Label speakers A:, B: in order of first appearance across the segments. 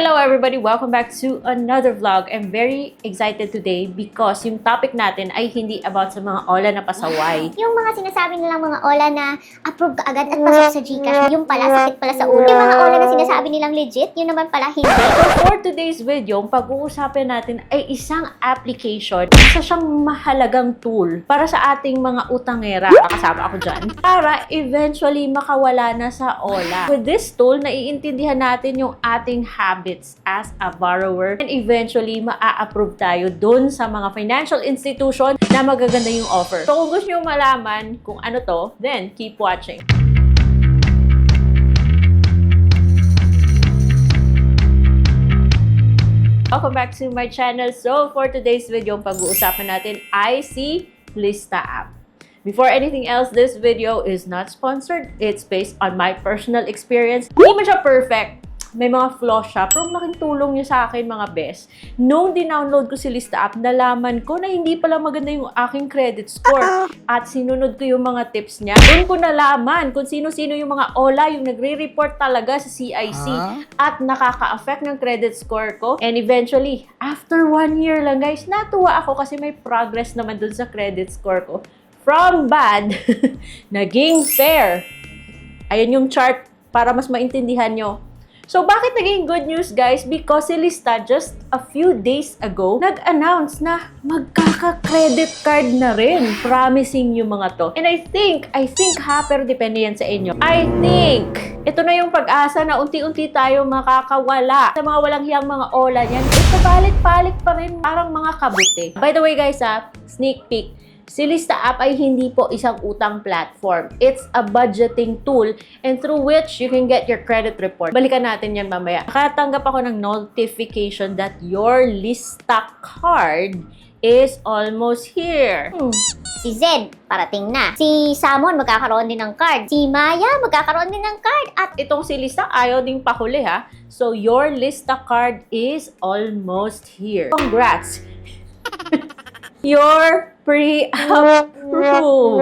A: Hello everybody! Welcome back to another vlog. I'm very excited today because yung topic natin ay hindi about sa mga ola na pasaway.
B: Yung mga sinasabi nilang mga ola na approve ka agad at pasok sa Gcash, yung pala sakit pala sa ulo. Yung mga ola na sinasabi nilang legit, yun naman pala hindi.
A: So for today's video, ang pag-uusapin natin ay isang application. Isa siyang mahalagang tool para sa ating mga utangera. Kasama ako dyan. Para eventually makawala na sa ola. With this tool, naiintindihan natin yung ating habits as a borrower and eventually maa-approve tayo dun sa mga financial institution na magaganda yung offer. So kung gusto nyo malaman kung ano to, then keep watching. Welcome back to my channel. So for today's video, pag-uusapan natin ay si Lista app. Before anything else, this video is not sponsored. It's based on my personal experience. Hindi man siya perfect. May mga flaws siya, pero malaking tulong niya sa akin mga best. Nung dinownload ko si Lista app, nalaman ko na hindi pala maganda yung aking credit score. At sinunod ko yung mga tips niya. Doon ko nalaman kung sino-sino yung mga OLA, yung nagre-report talaga sa CIC. At nakaka-affect ng credit score ko. And eventually, after 1 year lang guys, natuwa ako kasi may progress naman dun sa credit score ko. From bad, naging fair. Ayan yung chart para mas maintindihan nyo. So, bakit naging good news, guys? Because si Lista just a few days ago, nag-announce na magkaka-credit card na rin. Promising yung mga to. And I think ha, pero depende yan sa inyo. I think, ito na yung pag-asa na unti-unti tayo makakawala sa mga walang hiyang mga ola niyan. Ito palit-palit pa rin, parang mga kabute. By the way, guys, sneak peek. Si Lista app ay hindi po isang utang platform. It's a budgeting tool and through which you can get your credit report. Balikan natin yan mamaya. Nakatanggap ako ng notification that your Lista card is almost here.
B: Si Zed, parating na. Si Samon, magkakaroon din ng card. Si Maya, magkakaroon din ng card. At
A: Itong si Lista, ayaw ding pahuli ha. So your Lista card is almost here. Congrats! You're pre-approved. Oh,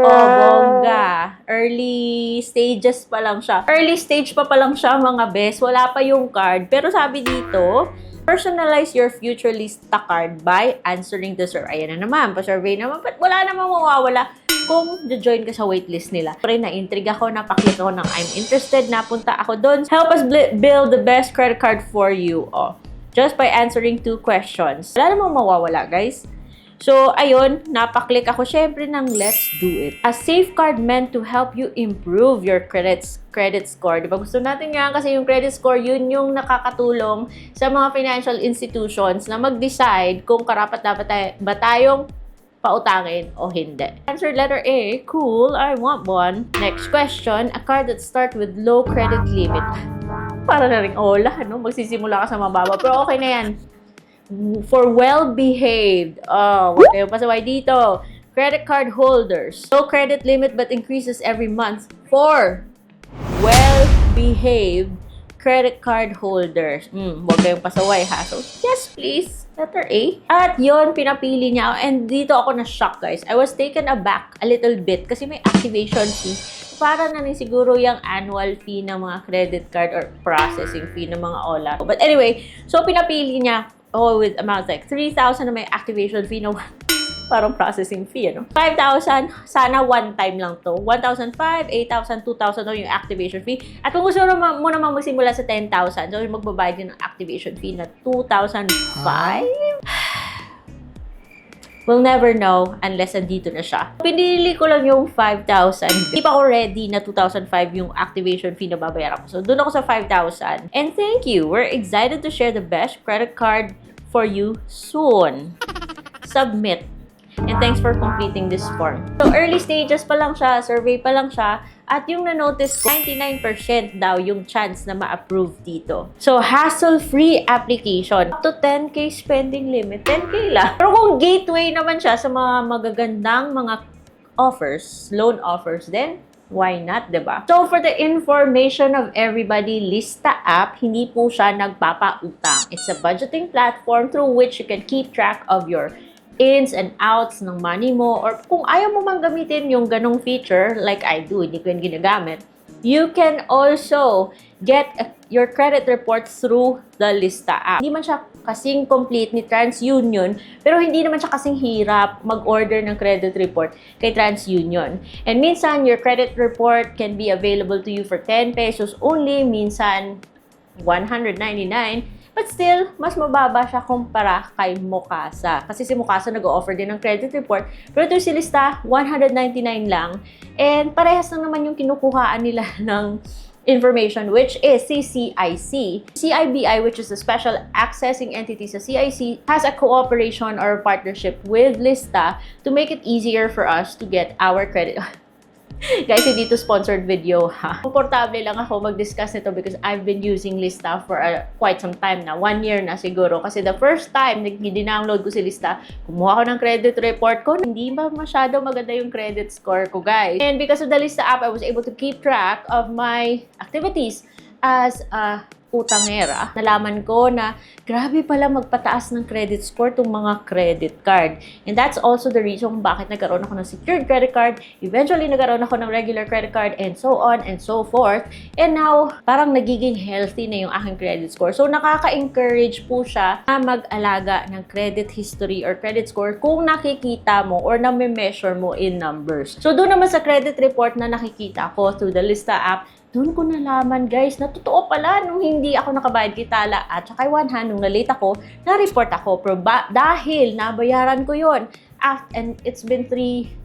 A: bongga. Early stages pa lang siya. Early stage pa lang siya, mga best. Wala pa yung card. Pero sabi dito, personalize your future Lista card by answering the survey. Ayan na naman, pa-survey naman. But wala namang mawawala kung join ka sa waitlist nila. Pero na-intrigue ako, napaklik ako ng I'm interested, napunta ako doon. Help us build the best credit card for you. Oh, just by answering 2 questions. Wala namang mawawala, guys. So, ayun, napaklik ako syempre ng let's do it. A safeguard meant to help you improve your credit score. Diba? Gusto natin yan kasi yung credit score, yun yung nakakatulong sa mga financial institutions na mag-decide kung karapat-dapat ba tayong pautangin o hindi. Answer letter A, cool, I want one. Next question, a card that starts with low credit limit. Para na rin, no? Magsisimula ka sa mababa. Pero okay na yan. For well-behaved. Oh, wag kayong pasaway dito. Credit card holders. No credit limit but increases every month for well-behaved credit card holders. Wag kayong pasaway ha. So, yes please. Letter A. At yon pinapili niya. And dito ako na-shock guys. I was taken aback a little bit kasi may activation fee. Para na rin siguro yung annual fee ng mga credit card or processing fee ng mga OLA. But anyway, so pinapili niya with amounts like 3,000 na may activation fee na parang processing fee, ano? 5,000, sana one time lang to. 1,500, 8,000, 2,000 yung activation fee. At kung gusto mo naman magsimula sa 10,000, so magbabayad din ng activation fee na 2,005. We'll never know unless andito na siya. Pinili ko lang yung 5,000. Hindi pa ako ready na 2,005 yung activation fee na babayaran ko. So, doon ako sa 5,000. And thank you. We're excited to share the best credit card for you soon. Submit. And thanks for completing this form. So, early stages pa lang siya, survey pa lang siya, at yung na-notice ko, 99% daw yung chance na ma-approve dito. So, hassle-free application. Up to 10K spending limit. 10K lang. Pero kung gateway naman siya sa mga magagandang mga offers, loan offers, then why not, diba? So, for the information of everybody, Lista app, hindi po siya nagpapautang. It's a budgeting platform through which you can keep track of your ins and outs ng money mo, or kung ayaw mo mang gamitin yung ganong feature, like I do, hindi ko yung ginagamit, you can also get your credit report through the Lista app. Hindi man siya kasing complete ni TransUnion, pero hindi naman siya kasing hirap mag-order ng credit report kay TransUnion. And minsan, your credit report can be available to you for 10 pesos only, minsan 199. But still, mas mababa siya kumpara kay Mukasa. Kasi si Mukasa nag-o-offer din ng credit report. Pero ito si Lista, 199 lang. And parehas lang naman yung kinukuhaan nila ng information, which is CCIC. CIBI, which is the Special Accessing Entity sa CIC, has a cooperation or partnership with Lista to make it easier for us to get our credit. Guys, hindi to sponsored video, ha? Komportable lang ako mag-discuss nito because I've been using Lista for quite some time na. 1 year na siguro. Kasi the first time dinownload ko si Lista, kumuha ko ng credit report ko. Hindi ba masyado maganda yung credit score ko, guys? And because of the Lista app, I was able to keep track of my activities as a utangera. Nalaman ko na grabe pala magpataas ng credit score tong mga credit card. And that's also the reason bakit nagkaroon ako ng secured credit card. Eventually, nagkaroon ako ng regular credit card and so on and so forth. And now, parang nagiging healthy na yung aking credit score. So, nakaka-encourage po siya na mag-alaga ng credit history or credit score kung nakikita mo or na-measure mo in numbers. So, doon naman sa credit report na nakikita ko through the Lista app, doon ko nalaman, guys, na totoo pala nung hindi ako nakabayad kay Tala at saka 1 nung na-late ako, na-report ako. Pero dahil nabayaran ko yon and it's been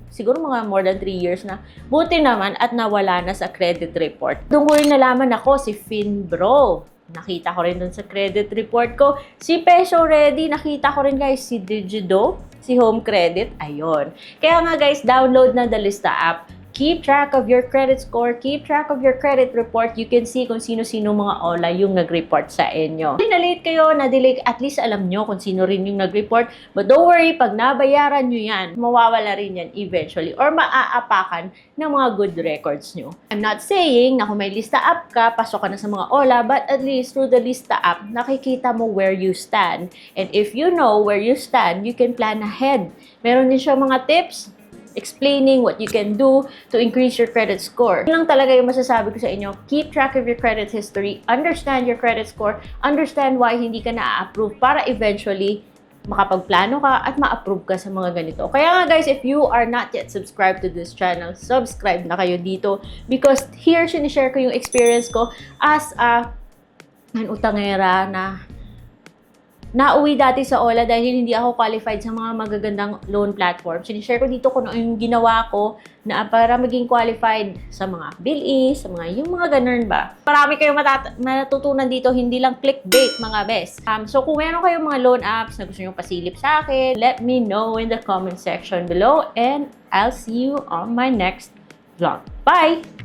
A: siguro mga more than 3 years na, buti naman at nawala na sa credit report. Doon ko rin nalaman ako si Finbro. Nakita ko rin doon sa credit report ko. Si Peso Ready, nakita ko rin, guys, si Digido, si Home Credit, ayun. Kaya nga, guys, download na the Lista app. Keep track of your credit score, keep track of your credit report. You can see kung sino-sino mga OLA yung nag-report sa inyo. Kung na-late kayo, na-delay, at least alam nyo kung sino rin yung nag-report. But don't worry, pag nabayaran nyo yan, mawawala rin yan eventually or maaapakan ng mga good records nyo. I'm not saying na kung may Lista app ka, pasok ka na sa mga OLA, but at least through the Lista app, nakikita mo where you stand. And if you know where you stand, you can plan ahead. Meron din siya mga tips explaining what you can do to increase your credit score. Yun lang talaga yung masasabi ko sa inyo. Keep track of your credit history, understand your credit score, understand why hindi ka na-approve para eventually makapagplano ka at ma-approve ka sa mga ganito. Kaya nga, guys, if you are not yet subscribed to this channel, subscribe na kayo dito because here sinishare ko yung experience ko as an utangera na nauwi dati sa OLA dahil hindi ako qualified sa mga magagandang loan platform. Sinishare ko dito kung ano yung ginawa ko na para maging qualified sa mga bill sa mga yung mga ganun ba. Marami kayong matutunan dito, hindi lang clickbait mga best. So kung meron kayong mga loan apps na gusto nyo pasilip sa akin, let me know in the comment section below and I'll see you on my next vlog. Bye!